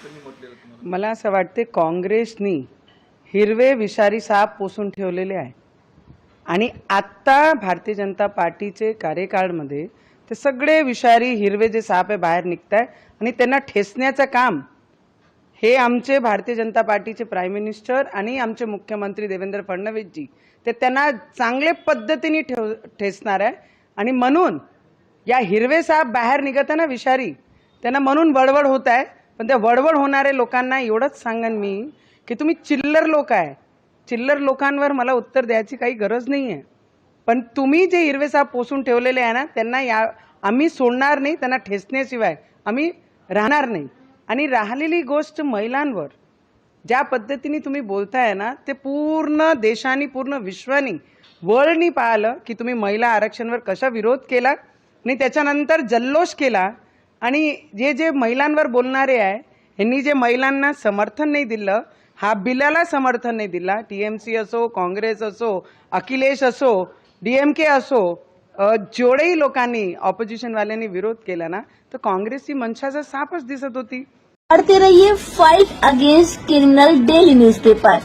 त्यांनी म्हटलेलं तुम्हाला? मला असं वाटते काँग्रेसनी हिरवे विषारी साप पोसून ठेवलेले आहे आणि आत्ता भारतीय जनता पार्टीचे कार्यकाळमध्ये ते सगळे विषारी हिरवे जे साप आहे बाहेर निघताय आणि त्यांना ठेचण्याचं काम हे आमचे भारतीय जनता पार्टीचे प्राईम मिनिस्टर आणि आमचे मुख्यमंत्री देवेंद्र फडणवीसजी ते त्यांना चांगल्या पद्धतीने ठेचणार आहे आणि म्हणून या हिरवे साप बाहेर निघत आहे ना विषारी त्यांना म्हणून वडवड होत आहे. पण त्या वडवड होणारे लोकांना एवढंच सांगेन मी की तुम्ही चिल्लर लोक आहे. चिल्लर लोकांवर मला उत्तर द्यायची काही गरज नाही आहे. पण तुम्ही जे हिरवे साप पोसून ठेवलेले आहे ना त्यांना आम्ही सोडणार नाही. त्यांना ठेचण्याशिवाय आम्ही राहणार नाही. आणि राहिलेली गोष्ट महिलांवर ज्या पद्धतीने तुम्ही बोलताय ना ते पूर्ण देशाने पूर्ण विश्वानी वर्ल्डनी पाहिलं की तुम्ही महिला आरक्षणावर कशा विरोध केला आणि त्याच्यानंतर जल्लोष केला. आणि जे महिलांवर बोलणारे आहे यांनी जे महिलांना समर्थन नाही दिलं, हा बिलाला समर्थन नाही दिला, टीएमसी असो, काँग्रेस असो, अखिलेश असो, डीएमके असो, जेवढेही लोकांनी ऑपोजिशनवाल्यांनी विरोध केला ना तर काँग्रेसची मनशाचा सापच दिसत होती. पढ़ते रहिए fight against criminal daily newspaper.